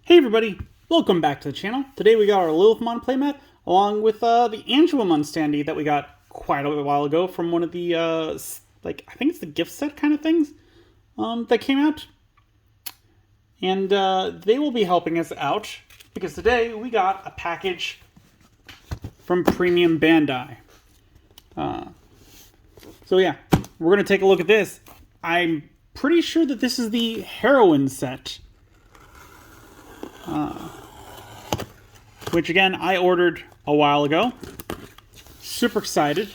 Hey everybody, welcome back to the channel. Today we got our Lilithmon playmat along with the Angelomon standee that we got quite a while ago from one of the, I think it's the gift set kind of things that came out. And they will be helping us out because today we got a package from Premium Bandai. So yeah, we're going to take a look at this. I'm pretty sure that this is the Heroine set. Which again, I ordered a while ago. Super excited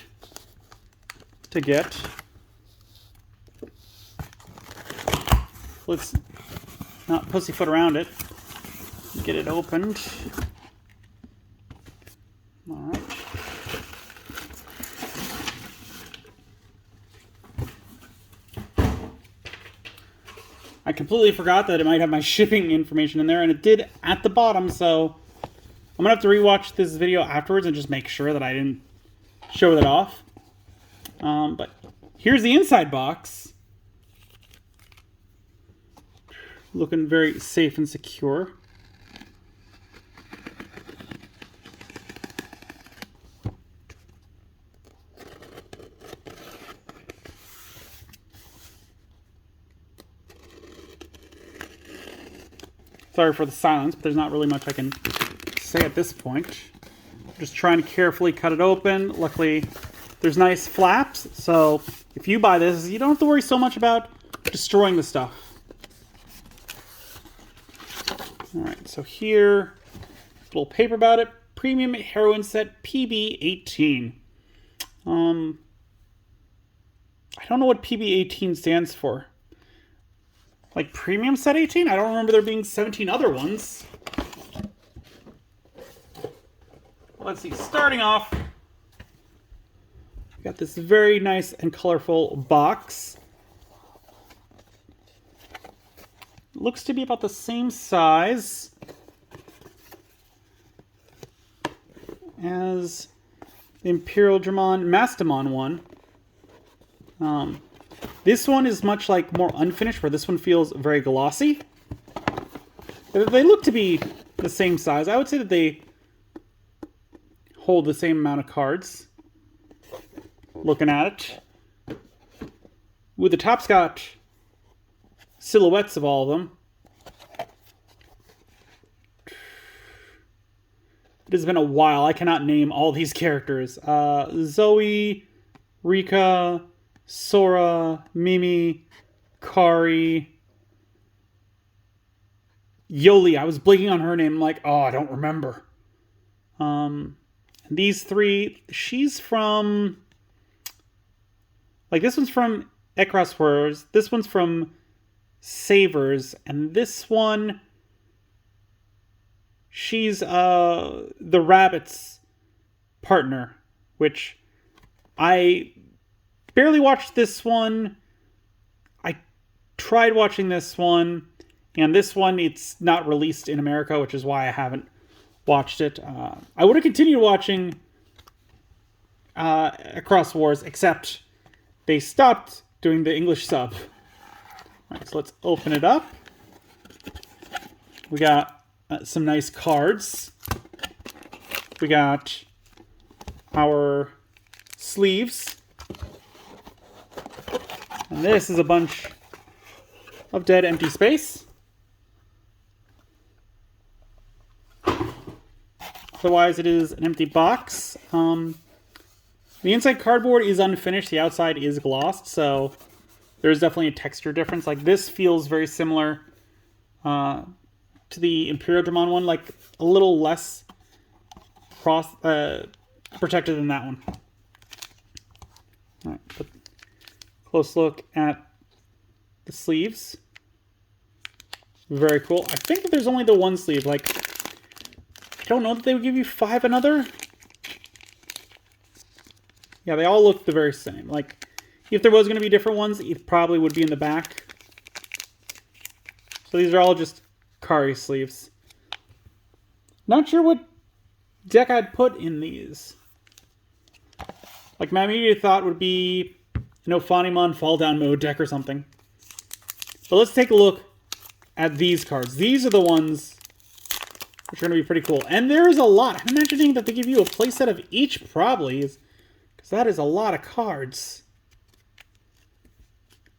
to get. Let's not pussyfoot around it. Get it opened. Alright. I completely forgot that it might have my shipping information in there, and it did at the bottom, so I'm going to have to rewatch this video afterwards and just make sure that I didn't show that off. But here's the inside box. Looking very safe and secure. Sorry for the silence, but there's not really much I can say at this point. Just trying to carefully cut it open. Luckily, there's nice flaps, so if you buy this, you don't have to worry so much about destroying the stuff. Alright, so here, a little paper about it. Premium Heroine set PB-18. I don't know what PB-18 stands for. Like premium set 18? I don't remember there being 17 other ones. Let's see, starting off, we got this very nice and colorful box. Looks to be about the same size as the Imperial Dramon Mastamon one. This one is much like more unfinished, where this one feels very glossy. They look to be the same size. I would say that they hold the same amount of cards. Looking at it. With the top's got silhouettes of all of them. It has been a while. I cannot name all these characters. Zoe, Rika, Sora, Mimi, Kari, Yoli. I was blanking on her name. I'm like, oh, I don't remember. These three, she's from, like, this one's from Ekros Wars, this one's from Savers, and this one, she's the rabbit's partner, which I barely watched this one. I tried watching this one, and this one, it's not released in America, which is why I haven't watched it. I would have continued watching Across Wars, except they stopped doing the English sub. Alright, so let's open it up. We got some nice cards. We got our sleeves. And this is a bunch of dead empty space. Otherwise, it is an empty box. The inside cardboard is unfinished. The outside is glossed, so there's definitely a texture difference. Like, this feels very similar to the Imperial Dramon one, like a little less protected than that one. All right, but close look at the sleeves. Very cool. I think that there's only the one sleeve. Like, I don't know that they would give you 5 another. Yeah, they all look the very same. Like, if there was going to be different ones, it probably would be in the back. So these are all just Kari sleeves. Not sure what deck I'd put in these. Like, my immediate thought would be an Ophanimon Fall Down Mode deck or something. But let's take a look at these cards. These are the ones which are going to be pretty cool. And there is a lot. I'm imagining that they give you a playset of each, probably, because that is a lot of cards.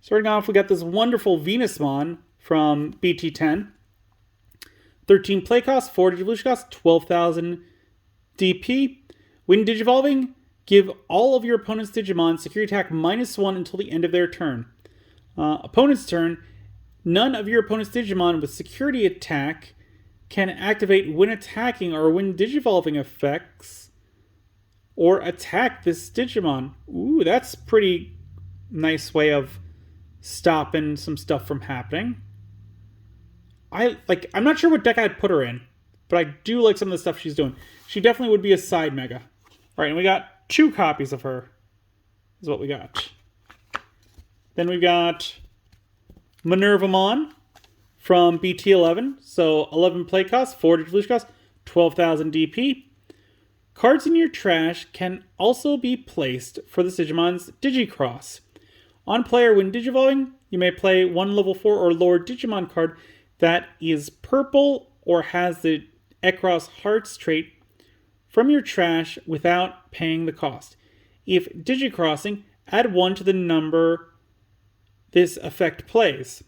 Starting off, we got this wonderful Venusmon from BT10. 13 play cost, 4 Digivolution cost, 12,000 DP. When Digivolving, give all of your opponent's Digimon security attack -1 until the end of their turn. Opponent's turn, none of your opponent's Digimon with security attack can activate when attacking or when Digivolving effects or attack this Digimon. Ooh, that's pretty nice way of stopping some stuff from happening. I'm not sure what deck I'd put her in, but I do like some of the stuff she's doing. She definitely would be a side mega. All right, and we got 2 copies of her. Is what we got. Then we got Minervamon from BT11. So 11 play cost, 4 Digivolution cost, 12,000 DP. Cards in your trash can also be placed for the Digimon's Digicross. On player, when Digivolving, you may play 1 level 4 or lower Digimon card that is purple or has the Ekros Hearts trait from your trash without paying the cost. If Digicrossing, add 1 to the number this effect plays.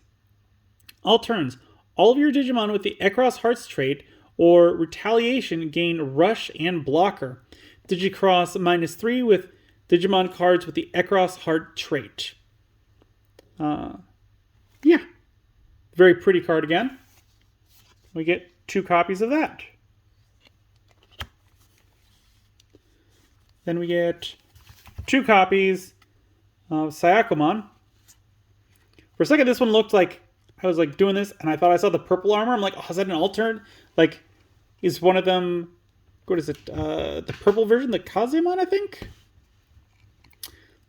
All turns, all of your Digimon with the Ekros Hearts trait or Retaliation gain Rush and Blocker. Digicross -3 with Digimon cards with the Ekros Heart trait. Yeah. Very pretty card again. We get 2 copies of that. Then we get 2 copies of Sayakomon. For a second, this one looked like I was like doing this, and I thought I saw the purple armor. I'm like, oh, is that an alternate? Like, is one of them? What is it? The purple version, the Kazemon, I think.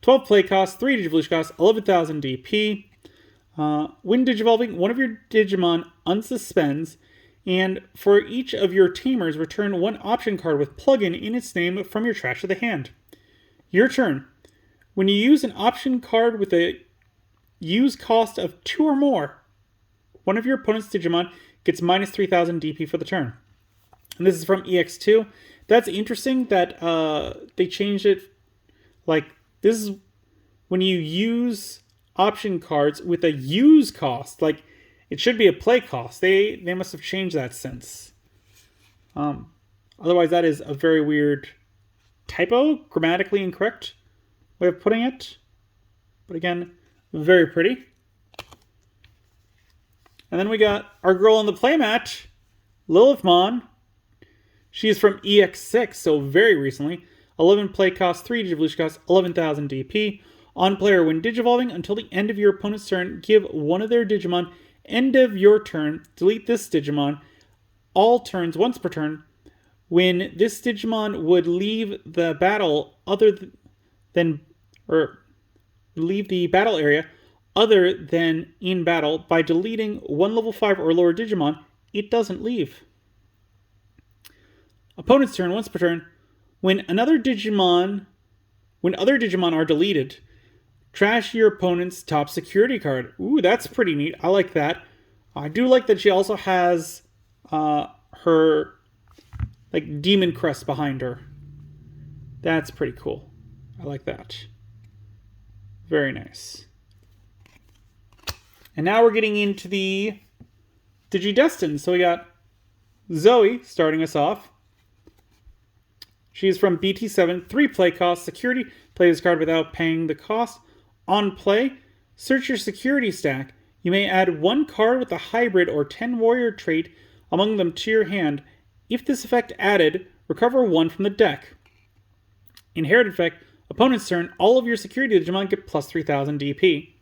12 play cost, 3 Digivolution cost, 11,000 DP. When Digivolving, one of your Digimon unsuspends, and for each of your Tamers, return 1 option card with plugin in its name from your trash to the hand. Your turn. When you use an option card with a use cost of 2 or more, one of your opponent's Digimon gets -3,000 DP for the turn. And this is from EX2. That's interesting that they changed it. Like, this is when you use option cards with a use cost. Like, it should be a play cost. They must have changed that since. Otherwise, that is a very weird typo, grammatically incorrect way of putting it. But again, very pretty. And then we got our girl on the playmat, Lilithmon. She's from EX6, so very recently. 11 play cost, 3 Digivolution cost, 11,000 DP. On player, when Digivolving until the end of your opponent's turn, give one of their Digimon end of your turn. Delete this Digimon all turns once per turn. When this Digimon would leave the battle leave the battle area other than in battle by deleting 1 level 5 or lower Digimon, it doesn't leave. Opponent's turn once per turn. When other Digimon are deleted, trash your opponent's top security card. Ooh, that's pretty neat. I like that. I do like that she also has her like demon crest behind her. That's pretty cool. I like that. Very nice. And now we're getting into the Digidestined. So we got Zoe starting us off. She's from BT7, 3 play cost, security. Play this card without paying the cost. On play, search your security stack. You may add 1 card with a hybrid or 10 warrior trait among them to your hand. If this effect added, recover 1 from the deck. Inherited effect, opponent's turn, all of your security Digimon get plus 3,000 DP.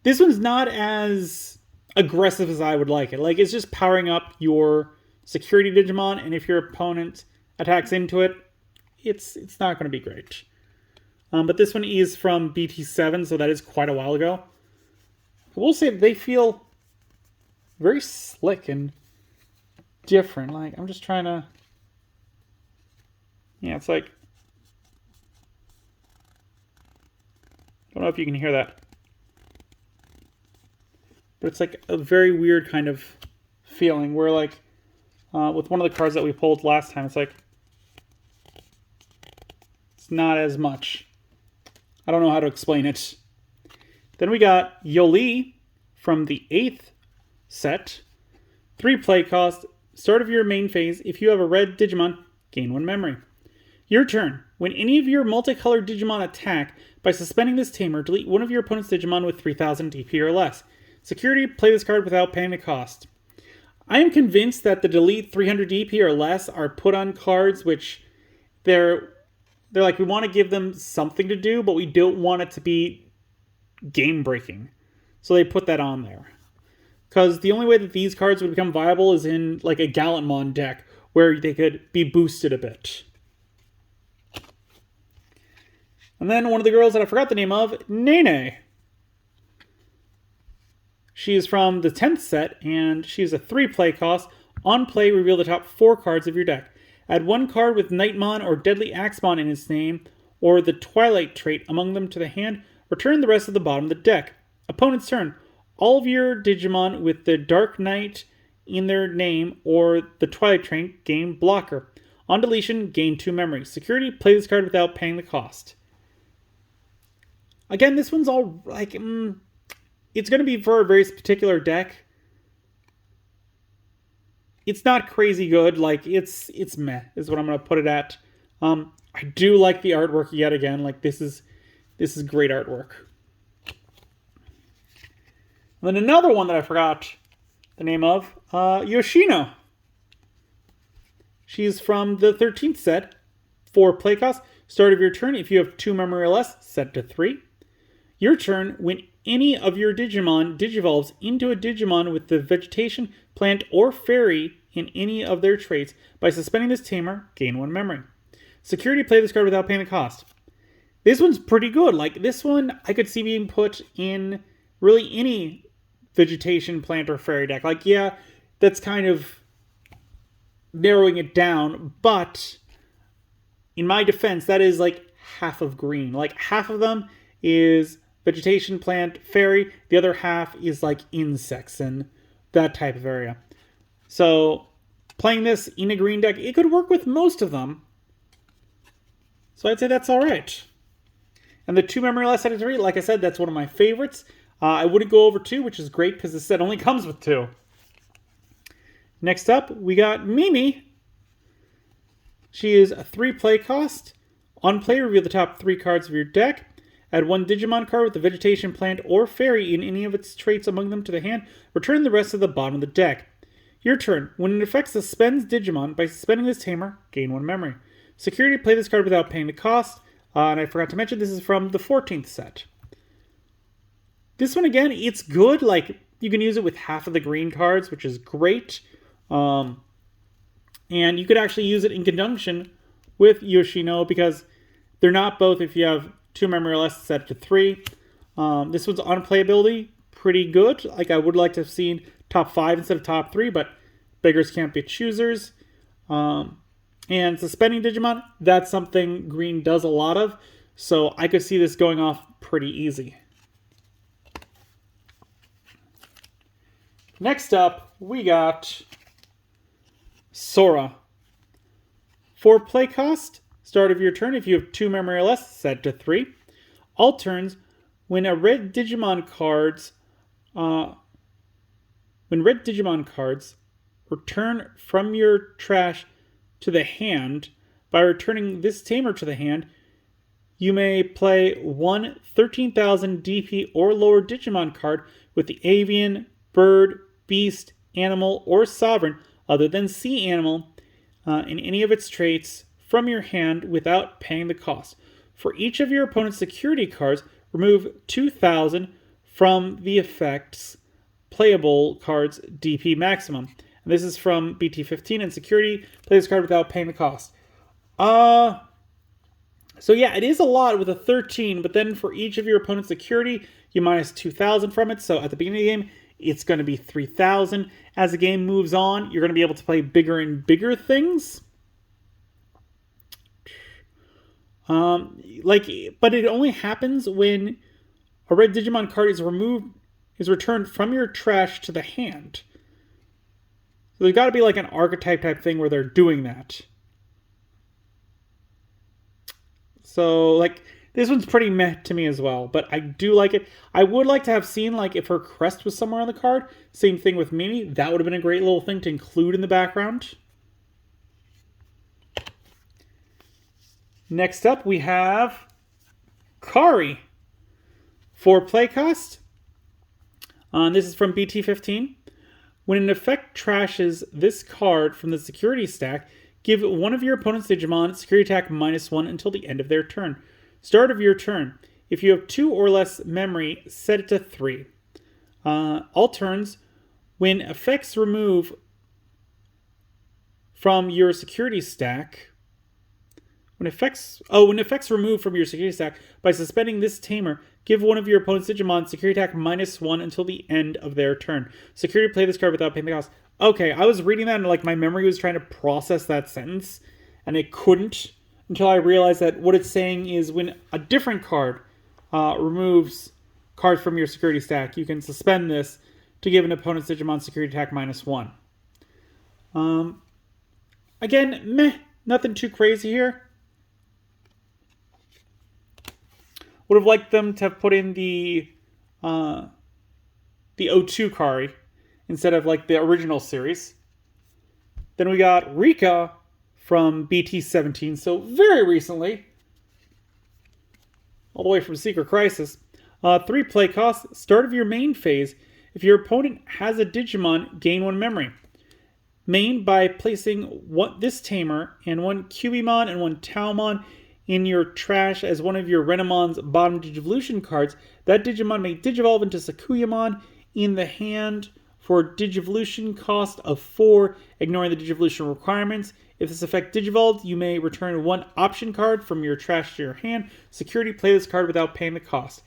This one's not as aggressive as I would like it. Like, it's just powering up your security Digimon, and if your opponent attacks into it, it's not going to be great. But this one is from BT7, so that is quite a while ago. I will say they feel very slick and different. Like, I'm just trying to... Yeah, it's like... I don't know if you can hear that. But it's like a very weird kind of feeling where, like, with one of the cards that we pulled last time. It's like, it's not as much. I don't know how to explain it. Then we got Yoli from the 8th set. 3 play cost. Start of your main phase. If you have a red Digimon, gain 1 memory. Your turn. When any of your multicolored Digimon attack, by suspending this tamer, delete one of your opponent's Digimon with 3000 DP or less. Security, play this card without paying the cost. I am convinced that the delete 300 DP or less are put on cards which they're like, we want to give them something to do, but we don't want it to be game breaking. So they put that on there. Because the only way that these cards would become viable is in like a Gallantmon deck where they could be boosted a bit. And then one of the girls that I forgot the name of, Nene. She is from the 10th set, and she is a 3 play cost. On play, reveal the top 4 cards of your deck. Add 1 card with Nightmon or Deadly Axemon in its name, or the Twilight trait among them to the hand. Return the rest of the bottom of the deck. Opponent's turn. All of your Digimon with the Dark Knight in their name or the Twilight trait gain blocker. On deletion, gain 2 memory. Security, play this card without paying the cost. Again, this one's all like, it's going to be for a very particular deck. It's not crazy good. Like, it's meh, is what I'm going to put it at. I do like the artwork yet again. Like, this is great artwork. And then another one that I forgot the name of, Yoshino. She's from the 13th set. 4 play cost. Start of your turn, if you have 2 memory or less, set to 3. Your turn, when any of your Digimon digivolves into a Digimon with the vegetation, plant, or fairy in any of their traits, by suspending this tamer, gain 1 memory. Security, play this card without paying the cost. This one's pretty good. Like, this one I could see being put in really any vegetation, plant, or fairy deck. Like, yeah, that's kind of narrowing it down, but in my defense, that is like half of green. Like, half of them is vegetation, plant, fairy. The other half is like insects and that type of area. So playing this in a green deck, it could work with most of them. So I'd say that's all right. And the 2 memory less set of 3, like I said, that's one of my favorites. I wouldn't go over 2, which is great because the set only comes with 2. Next up, we got Mimi. She is a 3 play cost. On play, reveal the top 3 cards of your deck. Add 1 Digimon card with the vegetation, plant, or fairy in any of its traits among them to the hand. Return the rest of the bottom of the deck. Your turn. When it affects suspends Digimon, by suspending this tamer, gain 1 memory. Security, play this card without paying the cost. And I forgot to mention, this is from the 14th set. This one, again, it's good. Like, you can use it with half of the green cards, which is great. And you could actually use it in conjunction with Yoshino, because they're not both, if you have 2 memory or less, set to 3. This one's on playability pretty good. Like, I would like to have seen top 5 instead of top 3, but beggars can't be choosers. And suspending Digimon, that's something green does a lot of, so I could see this going off pretty easy. Next up, we got Sora. 4 play cost. Start of your turn, if you have 2 memory or less, set to 3. All turns, when red Digimon cards return from your trash to the hand, by returning this tamer to the hand, you may play 1 13,000 DP or lower Digimon card with the avian, bird, beast, animal, or sovereign other than sea animal in any of its traits from your hand without paying the cost. For each of your opponent's security cards, remove 2,000 from the effect's playable cards DP maximum. And this is from BT15, and security, play this card without paying the cost. So yeah, it is a lot with a 13, but then for each of your opponent's security, you minus 2,000 from it. So at the beginning of the game, it's going to be 3,000. As the game moves on, you're going to be able to play bigger and bigger things. But it only happens when a red Digimon card is returned from your trash to the hand. So there's got to be like an archetype type thing where they're doing that. So like this one's pretty meh to me as well, but I do like it. I would like to have seen like if her crest was somewhere on the card. Same thing with Mimi. That would have been a great little thing to include in the background. Next up we have Kari. 4 play cost. This is from BT-15. When an effect trashes this card from the security stack, give one of your opponent's Digimon security attack -1 until the end of their turn. Start of your turn. If you have 2 or less memory, set it to 3. All turns, when effects remove from your security stack... When effects remove from your security stack by suspending this tamer, give one of your opponent's Digimon security attack -1 until the end of their turn. Security play this card without paying the cost. Okay, I was reading that and like my memory was trying to process that sentence, and it couldn't until I realized that what it's saying is when a different card removes cards from your security stack, you can suspend this to give an opponent's Digimon security attack -1. Again, meh, nothing too crazy here. Would have liked them to have put in the O2 Kari instead of like the original series. Then we got Rika from BT-17, so very recently. All the way from Secret Crisis. 3 play cost, start of your main phase. If your opponent has a Digimon, gain 1 memory. Main by placing this Tamer and 1 Cubimon and 1 Taumon in your trash as one of your Renamon's bottom Digivolution cards. That Digimon may Digivolve into Sakuyamon in the hand for Digivolution cost of 4, ignoring the Digivolution requirements. If this effect Digivolved, you may return 1 option card from your trash to your hand. Security, play this card without paying the cost.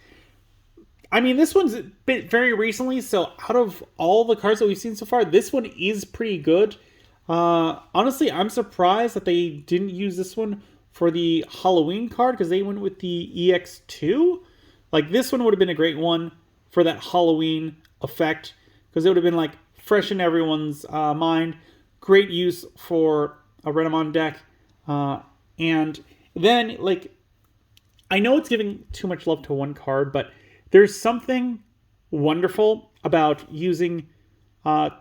I mean, this one's been very recently, so out of all the cards that we've seen so far, this one is pretty good. Honestly, I'm surprised that they didn't use this one for the Halloween card, because they went with the EX2. Like, this one would have been a great one for that Halloween effect, because it would have been, like, fresh in everyone's mind. Great use for a Renamon deck. And then, like, I know it's giving too much love to one card, but there's something wonderful about using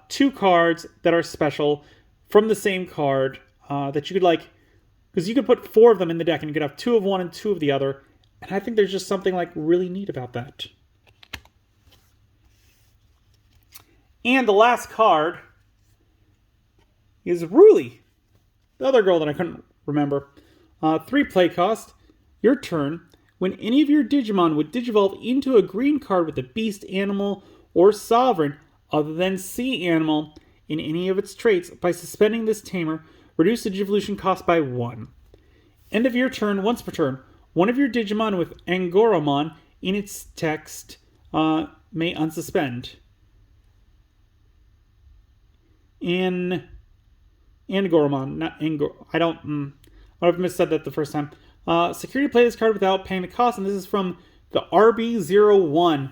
2 cards that are special from the same card that you could, like, because you could put 4 of them in the deck and you could have 2 of one and 2 of the other. And I think there's just something like really neat about that. And the last card is Ruli, the other girl that I couldn't remember. 3 play cost, your turn. When any of your Digimon would Digivolve into a green card with a beast animal or sovereign other than sea animal in any of its traits, by suspending this tamer, reduce the Digivolution cost by 1. End of your turn, once per turn, one of your Digimon with Angoramon in its text may unsuspend. Angoramon, not Angor. I might have missaid that the first time. Security, play this card without paying the cost, and this is from the RB01.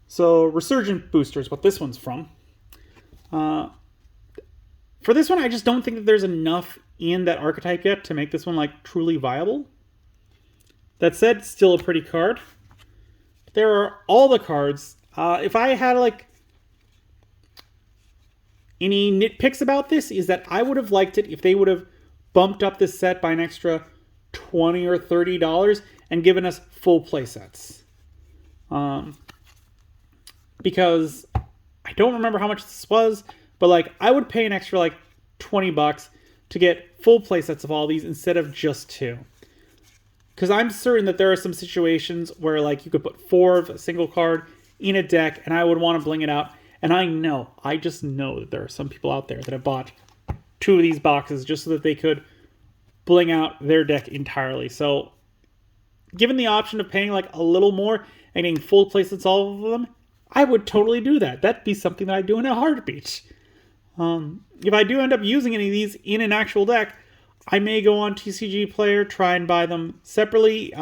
So Resurgent Booster is what this one's from. For this one, I just don't think that there's enough in that archetype yet to make this one like truly viable. That said, still a pretty card. There are all the cards. If I had like any nitpicks about this, is that I would have liked it if they would have bumped up this set by an extra $20 or $30 and given us full play sets. Because I don't remember how much this was, but like I would pay an extra like $20 to get full play sets of all these instead of just 2. Because I'm certain that there are some situations where like you could put 4 of a single card in a deck and I would want to bling it out. And I just know that there are some people out there that have bought 2 of these boxes just so that they could bling out their deck entirely. So given the option of paying like a little more and getting full play sets all of them, I would totally do that. That'd be something that I'd do in a heartbeat. If I do end up using any of these in an actual deck, I may go on TCG Player, try and buy them separately.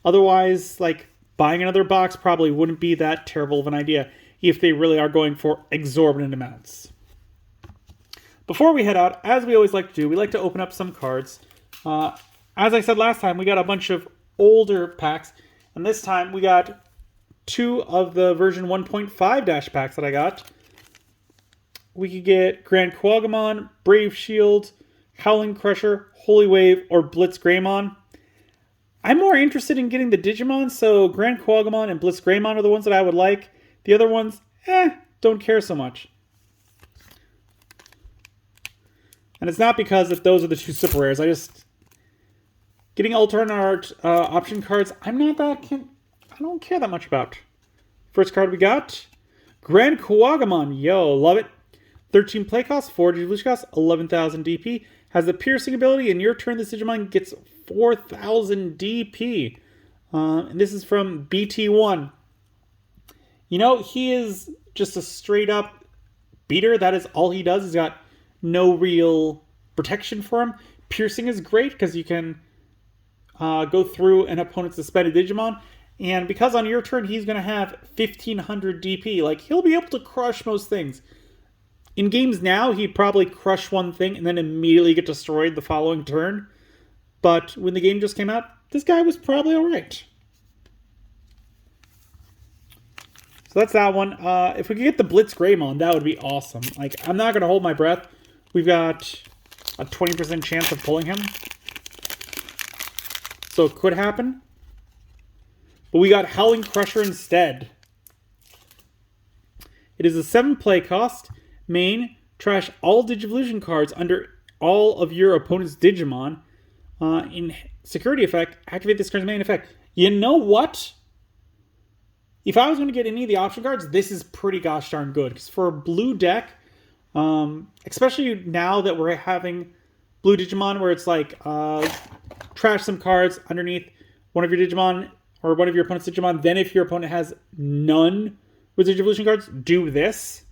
Otherwise, like, buying another box probably wouldn't be that terrible of an idea if they really are going for exorbitant amounts. before we head out, as we always like to do, we like to open up some cards. As I said last time, we got a bunch of older packs, and this time we got 2 of the version 1.5 packs that I got. We could get Grand Quagamon, Brave Shield, Howling Crusher, Holy Wave, or Blitz Greymon. I'm more interested in getting the Digimon, so Grand Quagamon and Blitz Greymon are the ones that I would like. The other ones, don't care so much. And it's not because if those are the 2 super rares. I just... Getting alternate art option cards, I don't care that much about. First card we got, Grand Quagamon. Yo, love it. 13 play cost, 4 Digivolution cost, 11,000 DP. Has the piercing ability, and your turn this Digimon gets 4,000 DP. And this is from BT1. You know, he is just a straight up beater. That is all he does. He's got no real protection for him. Piercing is great because you can go through an opponent's suspended Digimon. And because on your turn he's going to have 1,500 DP, like he'll be able to crush most things. In games now, he'd probably crush one thing and then immediately get destroyed the following turn. But when the game just came out, this guy was probably alright. So that's that one. If we could get the Blitz Greymon, that would be awesome. Like, I'm not going to hold my breath. We've got a 20% chance of pulling him. So it could happen. But we got Howling Crusher instead. It is a 7 play cost. Main, trash all Digivolution cards under all of your opponent's Digimon. In security effect, activate this card's main effect. You know what? If I was going to get any of the option cards, this is pretty gosh darn good. Because for a blue deck, especially now that we're having blue Digimon where it's like trash some cards underneath one of your Digimon or one of your opponent's Digimon, then if your opponent has none with Digivolution cards, do this.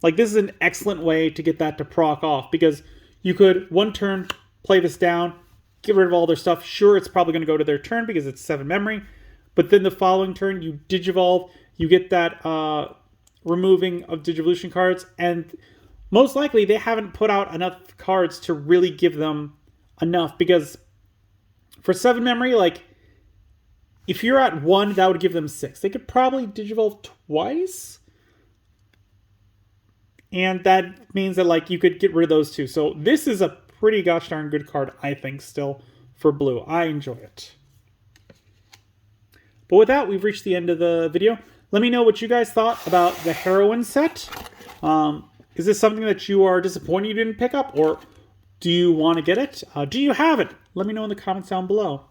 Like, this is an excellent way to get that to proc off, because you could, one turn, play this down, get rid of all their stuff. Sure, it's probably going to go to their turn because it's 7 memory, but then the following turn, you Digivolve, you get that removing of Digivolution cards, and most likely they haven't put out enough cards to really give them enough, because for 7 memory, like, if you're at 1, that would give them 6. They could probably Digivolve twice. And that means that, like, you could get rid of those 2. So this is a pretty gosh darn good card, I think, still, for blue. I enjoy it. But with that, we've reached the end of the video. Let me know what you guys thought about the Heroine set. Is this something that you are disappointed you didn't pick up? Or do you want to get it? Do you have it? Let me know in the comments down below.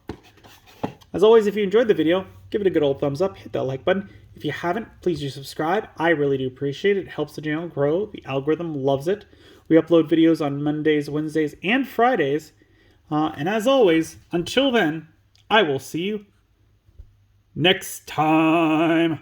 As always, if you enjoyed the video, give it a good old thumbs up, hit that like button. If you haven't, please do subscribe. I really do appreciate it. It helps the channel grow. The algorithm loves it. We upload videos on Mondays, Wednesdays, and Fridays. And as always, until then, I will see you next time.